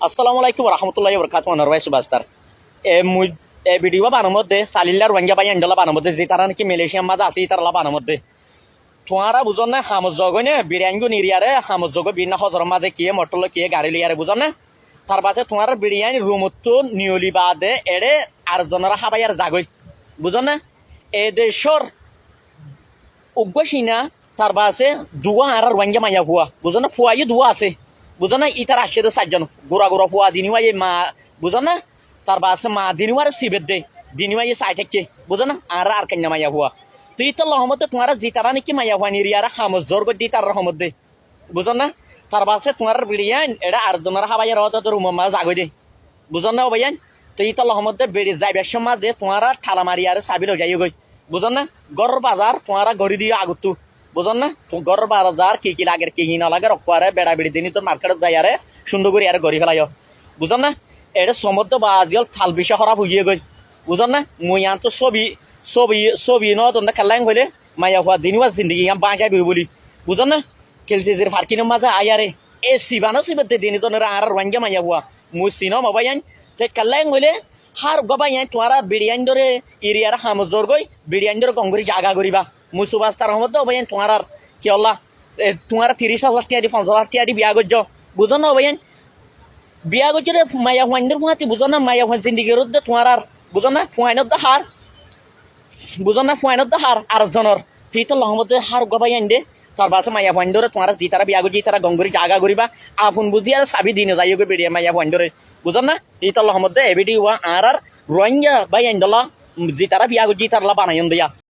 আসসালামু আলাইকুম রহমতুল্লাহি বরকাত মনোরভাই সুবাস্তার এ ভিডিও বানার মধ্যে সালিল্লার রোহিঙ্গা ভাই আন্ডলা বানার মধ্যে যে তারা নাকি মালয়েশিয়ার মাঝে আছে তারা বানার মধ্যে তোমারা বুঝন না হামজগ নে বিরিয়ানি নিরিয়ারে হামজগ বিনা হজর মাঝে কে মটল কে গাড়ি লিয়ারে বুঝন না তার পাশে তোমার বিরিয়ানি রুমত নিয়লি বাদে এড়ে আর জনরা খাবাইয়ার জাগই বুঝন না এ দেশর উগ্রসীনা তার পাশে দুয়া আর রোহিঙ্গা মাইয়া ফুয়া বুঝন না ফুয়াই দুয়া আছে বুঝো না ইতার আসে চারজন গোড়া গোড়া ফুয়া দিনিওয়াই মা বুঝো না তার বাসে মা দিনিওয়ার সিবের দে দিনিওয়াই সাই থেকে বুঝো না আর কান্না মাইয়া হুয়া তুই তো রহমতে তোমার জিতারা নাকি মাইয়া হুয়া নিরিয়ারা খামজ জোর দি তার রহমত দে বুঝো না তার বাসে তোমার বিরিয়ান এটা আর জনের হাবাইয়ের হতো তোর উমা জাগই দে বুঝো না ভাইয়ান তুই তো রহমতে বেড়ে যাইবার সময় দে তোমার ঠালা মারি আর সাবিল যাই গই বুঝো না গড় বাজার তোমার গড়ি দিয়ে আগতু বুঝন না গড় বাজার কি কি লাগে কি না লাগে রকবারে বেড়া বেড়ি দিনই তোর মার্কেটত যাই আরে সুন্দর করে আর গড়ি ফেলাই বুঝন না এটা সমুদ্র বাজিয়াল থাল বিষা খারাপ হইয়ে গই বুঝন না মুই তো ছবি ছবি ছবি ন তোমরা খেলাং হইলে মাইয়া হওয়া দিনওয়া জিন্দগি বাঁচাই বই বলি বুঝন না খেলছে যে ফার্কিনের মাঝে আয়ারে এ সিবানো সিবাতে দিনই তোর আর রোহিঙ্গা মাইয়া হওয়া মুই চিনো মাবাইন তে খেলাং হইলে হার গবাই তোমার বিরিয়ানি ধরে এরিয়ার হামজর গই বিরিয়ানি ধরে গঙ্গরি জাগা করিবা মুই সুবাস্তার রহমত ভাইয়ান তোমার আর কি হল্লা তোমার 30,000 টাকা দি 50,000 টাকা দি বিয়া করছ বুঝো না ভাইয়ান বিয়া করছে রে মাইয়া হুয়াইনের ফুয়াতি বুঝো না মাইয়া হুয়ান জিন্দিগির তোমার আর বুঝো না ফুয়াইনত দা হার বুঝো না ফুয়াইনত দা হার আর জনের তুই তো রহমতে হার গবাইন দে তার পাশে মাইয়া হুয়াইন ধরে তোমার জি তারা বিয়া করছি তারা গঙ্গরি জাগা করিবা আফুন বুঝি আর সাবি দিনে যাই গো বেরিয়ে মাইয়া হুয়াইন ধরে বুঝো না তুই তো রহমতে এবিডি হুয়া আর রোহিঙ্গা ভাইয়ান দলা জি তারা বিয়া করছি তারা বানাইন দিয়া